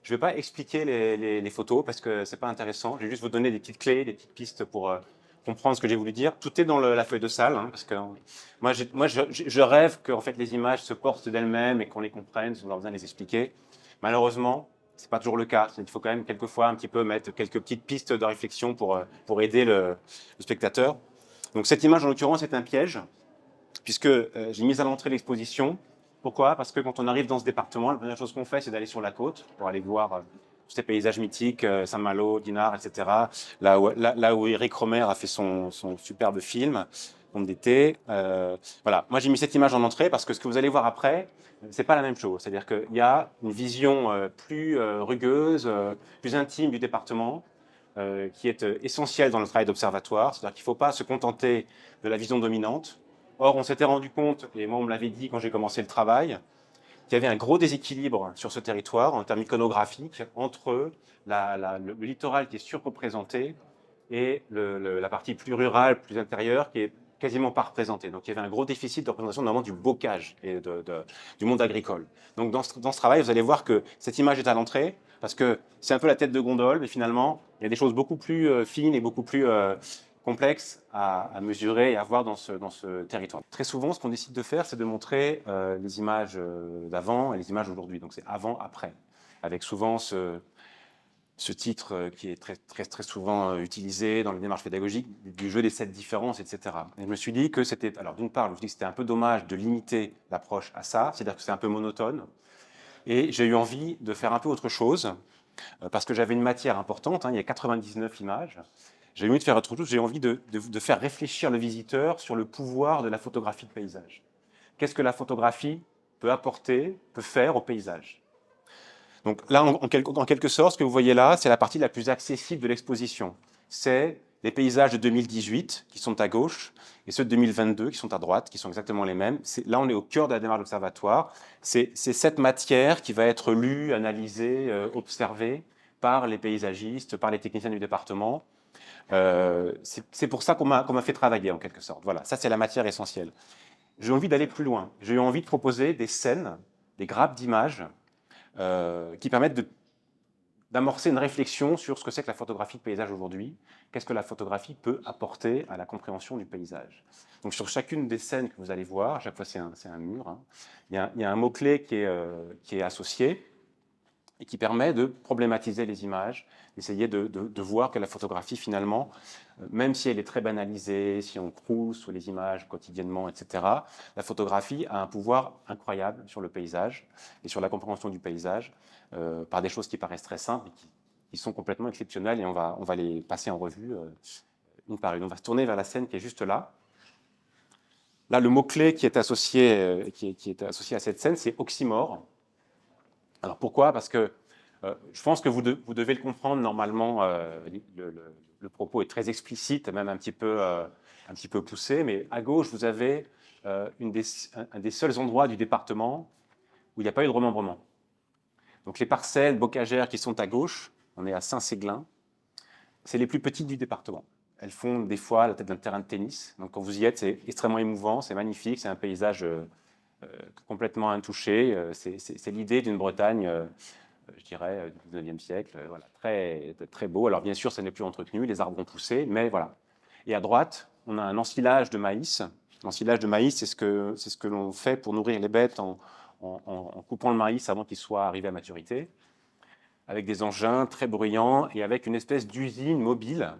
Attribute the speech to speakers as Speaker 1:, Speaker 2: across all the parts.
Speaker 1: Je ne vais pas expliquer les photos parce que ce n'est pas intéressant. Je vais juste vous donner des petites clés, des petites pistes pour comprendre ce que j'ai voulu dire. Tout est dans la feuille de salle, hein, parce que je rêve que en fait, les images se portent d'elles-mêmes et qu'on les comprenne sans avoir besoin de les expliquer. Malheureusement, ce n'est pas toujours le cas. Il faut quand même quelquefois un petit peu mettre quelques petites pistes de réflexion pour aider le spectateur. Donc cette image, en l'occurrence, est un piège, puisque j'ai mis à l'entrée l'exposition. Pourquoi? Parce que quand on arrive dans ce département, la première chose qu'on fait, c'est d'aller sur la côte pour aller voir tous ces paysages mythiques, Saint-Malo, Dinard, etc. Là où Éric Rohmer a fait son superbe film, Conte d'été. Voilà. Moi, j'ai mis cette image en entrée parce que ce que vous allez voir après, c'est pas la même chose. C'est-à-dire qu'il y a une vision plus rugueuse, plus intime du département, qui est essentielle dans le travail d'observatoire. C'est-à-dire qu'il ne faut pas se contenter de la vision dominante. Or, on s'était rendu compte, et moi on me l'avait dit quand j'ai commencé le travail, qu'il y avait un gros déséquilibre sur ce territoire en termes iconographiques entre le littoral qui est surreprésenté et la partie plus rurale, plus intérieure, qui est quasiment pas représentée. Donc il y avait un gros déficit de représentation notamment du bocage et du monde agricole. Donc dans ce travail, vous allez voir que cette image est à l'entrée, parce que c'est un peu la tête de gondole, mais finalement, il y a des choses beaucoup plus fines et beaucoup plus complexe à mesurer et à voir dans ce territoire. Très souvent, ce qu'on décide de faire, c'est de montrer les images d'avant et les images d'aujourd'hui. Donc c'est avant-après, avec souvent ce titre qui est très souvent utilisé dans les démarches pédagogiques du jeu des 7 différences, etc. Et je me suis dit que c'était, alors d'une part, je me suis dit que c'était un peu dommage de limiter l'approche à ça, c'est-à-dire que c'est un peu monotone, et j'ai eu envie de faire un peu autre chose, parce que j'avais une matière importante, hein, il y a 99 images. J'ai envie de faire autre chose, j'ai envie de faire réfléchir le visiteur sur le pouvoir de la photographie de paysage. Qu'est-ce que la photographie peut apporter, peut faire au paysage? Donc là, en quelque sorte, ce que vous voyez là, c'est la partie la plus accessible de l'exposition. C'est les paysages de 2018 qui sont à gauche et ceux de 2022 qui sont à droite, qui sont exactement les mêmes. Là, on est au cœur de la démarche d'observatoire. C'est cette matière qui va être lue, analysée, observée par les paysagistes, par les techniciens du département. C'est pour ça qu'on m'a fait travailler, en quelque sorte. Voilà, ça, c'est la matière essentielle. J'ai envie d'aller plus loin. J'ai eu envie de proposer des scènes, des grappes d'images qui permettent d'amorcer une réflexion sur ce que c'est que la photographie de paysage aujourd'hui. Qu'est-ce que la photographie peut apporter à la compréhension du paysage? Donc, sur chacune des scènes que vous allez voir, à chaque fois c'est un mur, hein, il y a un mot-clé qui est associé et qui permet de problématiser les images, d'essayer de voir que la photographie, finalement, même si elle est très banalisée, si on croule sous les images quotidiennement, etc., la photographie a un pouvoir incroyable sur le paysage et sur la compréhension du paysage, par des choses qui paraissent très simples et qui sont complètement exceptionnelles, et on va les passer en revue une par une. On va se tourner vers la scène qui est juste là. Là, le mot-clé qui est associé à cette scène, c'est oxymore. Alors pourquoi? Parce que je pense que vous devez le comprendre normalement. Le propos est très explicite, même un petit peu poussé. Mais à gauche, vous avez un des seuls endroits du département où il n'y a pas eu de remembrement. Donc les parcelles bocagères qui sont à gauche, on est à Saint-Séglin, c'est les plus petites du département. Elles font des fois la tête d'un terrain de tennis. Donc quand vous y êtes, c'est extrêmement émouvant, c'est magnifique, c'est un paysage complètement intouché. C'est l'idée d'une Bretagne, je dirais, du 19e siècle, voilà, très beau. Alors bien sûr, ça n'est plus entretenu, les arbres ont poussé, mais voilà. Et à droite, on a un ensilage de maïs. L'ensilage de maïs, c'est ce que l'on fait pour nourrir les bêtes en coupant le maïs avant qu'il soit arrivé à maturité, avec des engins très bruyants et avec une espèce d'usine mobile.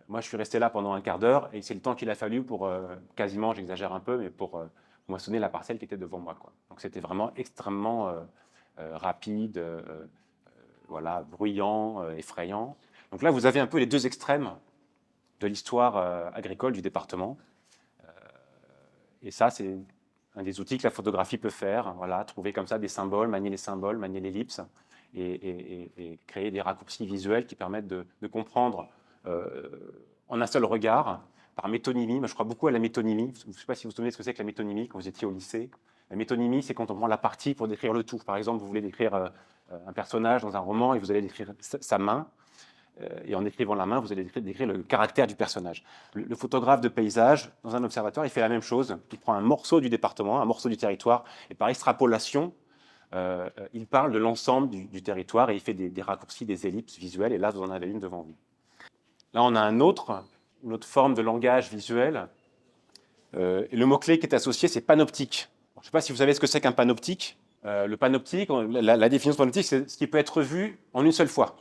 Speaker 1: Moi, je suis resté là pendant un quart d'heure et c'est le temps qu'il a fallu pour, quasiment, j'exagère un peu, mais pour moissonner la parcelle qui était devant moi, quoi. Donc c'était vraiment extrêmement rapide, voilà, bruyant, effrayant. Donc là, vous avez un peu les deux extrêmes de l'histoire agricole du département. Et ça, c'est un des outils que la photographie peut faire. Voilà, trouver comme ça des symboles, manier l'ellipse et créer des raccourcis visuels qui permettent de comprendre en un seul regard, par métonymie. Moi, je crois beaucoup à la métonymie. Je ne sais pas si vous vous souvenez de ce que c'est que la métonymie quand vous étiez au lycée. La métonymie, c'est quand on prend la partie pour décrire le tout. Par exemple, vous voulez décrire un personnage dans un roman et vous allez décrire sa main. Et en écrivant la main, vous allez décrire le caractère du personnage. Le photographe de paysage, dans un observatoire, il fait la même chose. Il prend un morceau du département, un morceau du territoire, et par extrapolation, il parle de l'ensemble du territoire et il fait des raccourcis, des ellipses visuelles. Et là, vous en avez une devant vous. Là, on a une autre forme de langage visuel. Et le mot-clé qui est associé, c'est panoptique. Je ne sais pas si vous savez ce que c'est qu'un panoptique. Le panoptique, la définition de panoptique, c'est ce qui peut être vu en une seule fois.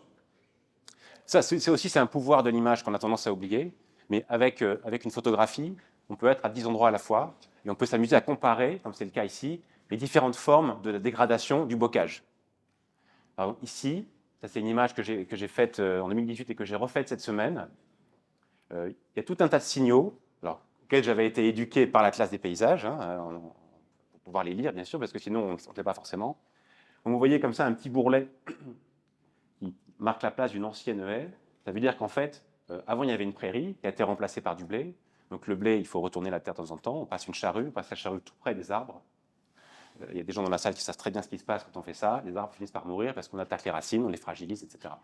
Speaker 1: Ça, c'est un pouvoir de l'image qu'on a tendance à oublier, mais avec une photographie, on peut être à 10 endroits à la fois, et on peut s'amuser à comparer, comme c'est le cas ici, les différentes formes de la dégradation du bocage. Alors, ici, ça c'est une image que j'ai faite en 2018 et que j'ai refaite cette semaine. Il y a tout un tas de signaux, auxquels j'avais été éduqué par la classe des paysages, pour pouvoir les lire, bien sûr, parce que sinon, on ne le sentait pas forcément. Donc, vous voyez comme ça un petit bourrelet qui marque la place d'une ancienne haie. Ça veut dire qu'en fait, avant, il y avait une prairie qui a été remplacée par du blé. Donc, le blé, il faut retourner la terre de temps en temps. On passe une charrue, on passe la charrue tout près des arbres. Il y a des gens dans la salle qui savent très bien ce qui se passe quand on fait ça. Les arbres finissent par mourir parce qu'on attaque les racines, on les fragilise, etc.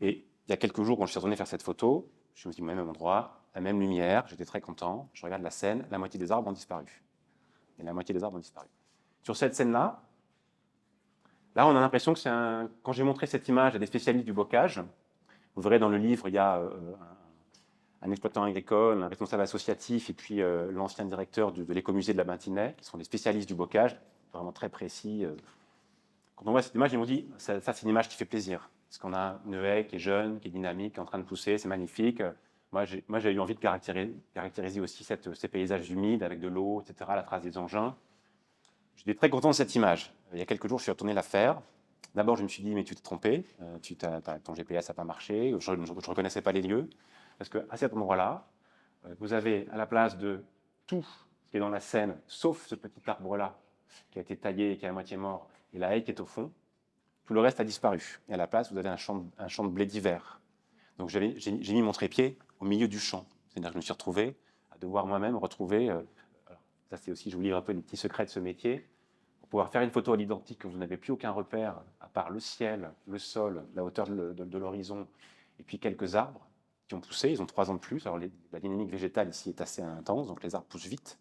Speaker 1: Et il y a quelques jours, quand je suis retourné faire cette photo, je me suis dit au même endroit, la même lumière, j'étais très content. Je regarde la scène, la moitié des arbres ont disparu. Et la moitié des arbres ont disparu. Sur cette scène-là, là, on a l'impression que c'est un... Quand j'ai montré cette image à des spécialistes du bocage, vous verrez dans le livre, il y a un exploitant agricole, un responsable associatif, et puis l'ancien directeur de l'écomusée de la Bantinais, qui sont des spécialistes du bocage, vraiment très précis. Quand on voit cette image, ils m'ont dit, ça c'est une image qui fait plaisir. Parce qu'on a une haie qui est jeune, qui est dynamique, qui est en train de pousser, c'est magnifique. Moi, j'ai eu envie de caractériser aussi ces paysages humides avec de l'eau, etc., la trace des engins. J'étais très content de cette image. Il y a quelques jours, je suis retourné la faire. D'abord, je me suis dit, mais tu t'es trompé, ton GPS n'a pas marché, je ne reconnaissais pas les lieux. Parce qu'à cet endroit-là, vous avez à la place de tout ce qui est dans la scène, sauf ce petit arbre-là, qui a été taillé et qui est à moitié mort, et la haie qui est au fond, tout le reste a disparu. Et à la place, vous avez un champ de blé d'hiver. Donc j'ai mis mon trépied au milieu du champ. C'est-à-dire que je me suis retrouvé à devoir moi-même retrouver... ça c'est aussi, je vous livre un peu les petits secrets de ce métier. Pour pouvoir faire une photo à l'identique quand vous n'avez plus aucun repère, à part le ciel, le sol, la hauteur de l'horizon, et puis quelques arbres qui ont poussé, ils ont 3 ans de plus. Alors la dynamique végétale ici est assez intense, donc les arbres poussent vite.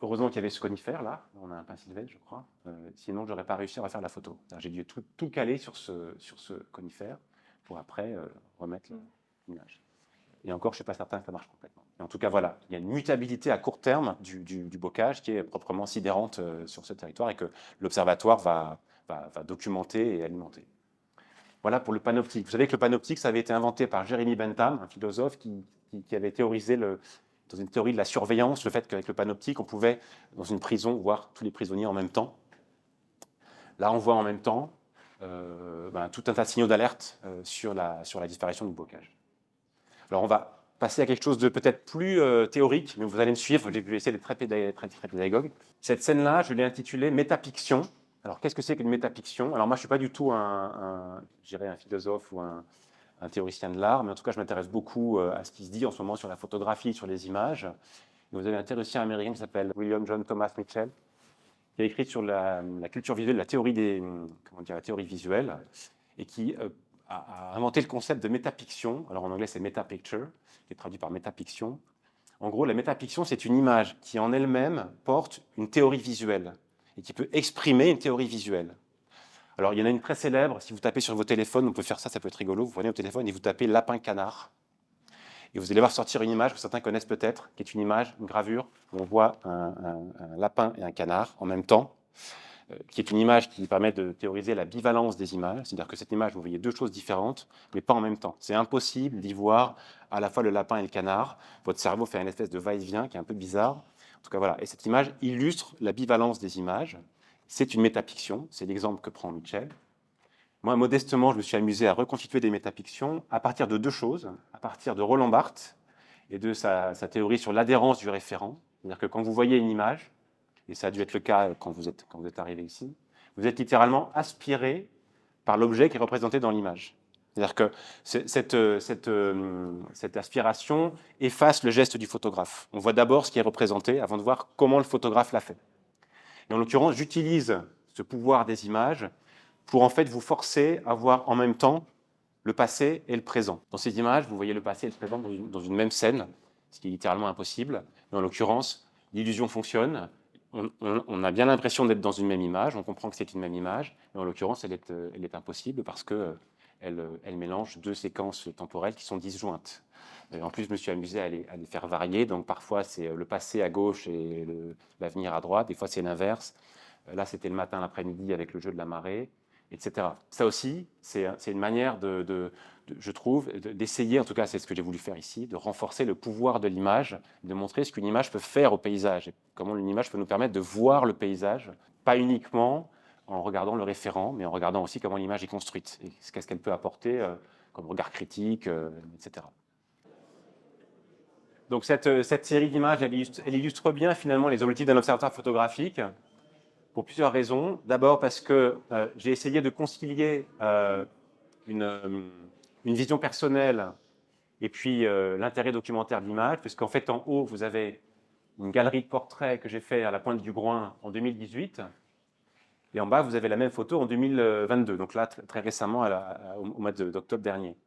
Speaker 1: Heureusement qu'il y avait ce conifère là, on a un pin sylvestre je crois, sinon je n'aurais pas réussi à refaire la photo. J'ai dû tout caler sur ce conifère pour après remettre l'image. Et encore, je ne suis pas certain que ça marche complètement. Mais en tout cas, voilà, il y a une mutabilité à court terme du bocage qui est proprement sidérante sur ce territoire et que l'observatoire va documenter et alimenter. Voilà pour le panoptique. Vous savez que le panoptique, ça avait été inventé par Jeremy Bentham, un philosophe qui avait théorisé, dans une théorie de la surveillance, le fait qu'avec le panoptique, on pouvait, dans une prison, voir tous les prisonniers en même temps. Là, on voit en même temps tout un tas de signaux d'alerte sur la disparition du bocage. Alors, on va passer à quelque chose de peut-être plus théorique, mais vous allez me suivre, je vais essayer d'être très pédagogue. Cette scène-là, je l'ai intitulée « Métapiction ». Alors, qu'est-ce que c'est qu'une métapiction? Alors, moi, je ne suis pas du tout un philosophe ou un théoricien de l'art, mais en tout cas, je m'intéresse beaucoup à ce qui se dit en ce moment sur la photographie, sur les images. Et vous avez un théoricien américain qui s'appelle William John Thomas Mitchell, qui a écrit sur la culture visuelle, la théorie visuelle, et qui a inventé le concept de métapiction. Alors en anglais, c'est metapicture, qui est traduit par métapiction. En gros, la métapiction, c'est une image qui en elle-même porte une théorie visuelle et qui peut exprimer une théorie visuelle. Alors, il y en a une très célèbre. Si vous tapez sur vos téléphones, on peut faire ça, ça peut être rigolo. Vous prenez au téléphone et vous tapez lapin-canard. Et vous allez voir sortir une image que certains connaissent peut-être, qui est une image, une gravure, où on voit un lapin et un canard en même temps, qui est une image qui permet de théoriser la bivalence des images, c'est-à-dire que cette image, vous voyez deux choses différentes, mais pas en même temps. C'est impossible d'y voir à la fois le lapin et le canard. Votre cerveau fait une espèce de va-et-vient qui est un peu bizarre. En tout cas, voilà. Et cette image illustre la bivalence des images. C'est une métapiction, c'est l'exemple que prend Mitchell. Moi, modestement, je me suis amusé à reconstituer des métapictions à partir de deux choses, à partir de Roland Barthes et de sa théorie sur l'adhérence du référent. C'est-à-dire que quand vous voyez une image, et ça a dû être le cas quand vous êtes arrivé ici, vous êtes littéralement aspiré par l'objet qui est représenté dans l'image. C'est-à-dire que cette aspiration efface le geste du photographe. On voit d'abord ce qui est représenté avant de voir comment le photographe l'a fait. Et en l'occurrence, j'utilise ce pouvoir des images pour en fait vous forcer à voir en même temps le passé et le présent. Dans ces images, vous voyez le passé et le présent dans une même scène, ce qui est littéralement impossible. Mais en l'occurrence, l'illusion fonctionne. On a bien l'impression d'être dans une même image, on comprend que c'est une même image, mais en l'occurrence, elle est impossible parce que elle mélange deux séquences temporelles qui sont disjointes. En plus, je me suis amusé à les faire varier. Donc, parfois, c'est le passé à gauche et l'avenir à droite. Des fois, c'est l'inverse. Là, c'était le matin, l'après-midi avec le jeu de la marée, etc. Ça aussi, c'est une manière je trouve, d'essayer, en tout cas, c'est ce que j'ai voulu faire ici, de renforcer le pouvoir de l'image, de montrer ce qu'une image peut faire au paysage et comment une image peut nous permettre de voir le paysage, pas uniquement en regardant le référent, mais en regardant aussi comment l'image est construite et qu'est-ce qu'elle peut apporter comme regard critique, etc. Donc cette série d'images, elle illustre bien finalement les objectifs d'un observatoire photographique pour plusieurs raisons. D'abord parce que j'ai essayé de concilier une vision personnelle et puis l'intérêt documentaire de l'image, parce qu'en fait en haut, vous avez une galerie de portraits que j'ai fait à la Pointe du Groin en 2018, et en bas, vous avez la même photo en 2022, donc là, très récemment, au mois d'octobre dernier.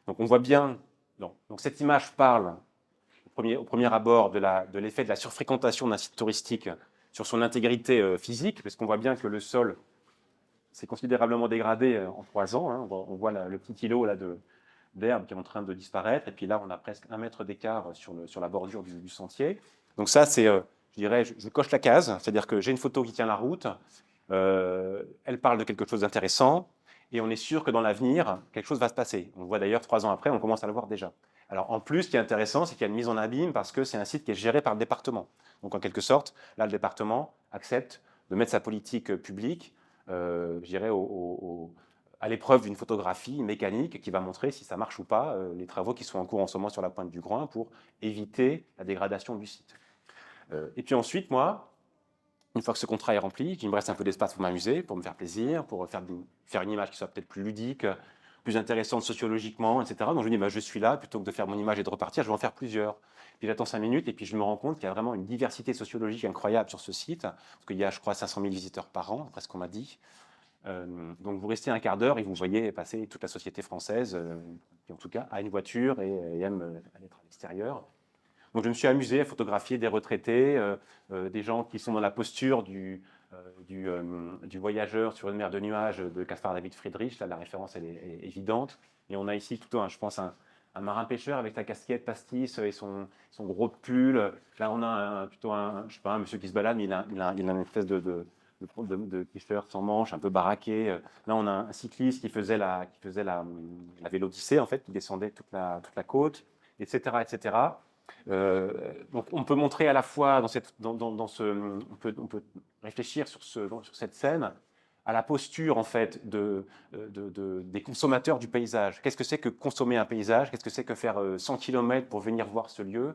Speaker 1: Donc on voit bien, donc cette image parle au premier abord de l'effet de la surfréquentation d'un site touristique sur son intégrité physique, parce qu'on voit bien que le sol s'est considérablement dégradé en 3 ans. Hein. On voit le petit îlot d'herbe qui est en train de disparaître, et puis là, on a presque 1 mètre d'écart sur la bordure du sentier. Donc ça, c'est, je dirais, je coche la case, c'est-à-dire que j'ai une photo qui tient la route, elle parle de quelque chose d'intéressant, et on est sûr que dans l'avenir, quelque chose va se passer. On le voit d'ailleurs 3 ans après, on commence à le voir déjà. Alors en plus, ce qui est intéressant, c'est qu'il y a une mise en abîme parce que c'est un site qui est géré par le département. Donc en quelque sorte, là, le département accepte de mettre sa politique publique, je dirais, à l'épreuve d'une photographie mécanique qui va montrer si ça marche ou pas, les travaux qui sont en cours en ce moment sur la Pointe du Groin pour éviter la dégradation du site. Et puis ensuite, moi, une fois que ce contrat est rempli, qu'il me reste un peu d'espace pour m'amuser, pour me faire plaisir, pour faire une image qui soit peut-être plus ludique, plus intéressante sociologiquement, etc. Donc je me dis, je suis là, plutôt que de faire mon image et de repartir, je vais en faire plusieurs. Puis j'attends 5 minutes et puis je me rends compte qu'il y a vraiment une diversité sociologique incroyable sur ce site, parce qu'il y a, je crois, 500 000 visiteurs par an, après ce qu'on m'a dit. Donc vous restez un quart d'heure et vous voyez passer toute la société française, qui en tout cas a une voiture et aime aller à l'extérieur. Donc je me suis amusé à photographier des retraités, des gens qui sont dans la posture du voyageur sur une mer de nuages de Caspar David Friedrich. Là, la référence elle est évidente. Et on a ici plutôt, je pense, un marin-pêcheur avec sa casquette pastis et son gros pull. Là, on a plutôt je sais pas, un monsieur qui se balade, mais il a une espèce de t-shirt sans manches, un peu baraqué. Là, on a un cycliste qui faisait la Vélodyssée, en fait, qui descendait toute la côte, etc., etc. Donc, on peut montrer à la fois on peut réfléchir sur cette scène à la posture en fait des consommateurs du paysage. Qu'est-ce que c'est que consommer un paysage? Qu'est-ce que c'est que faire 100 km pour venir voir ce lieu?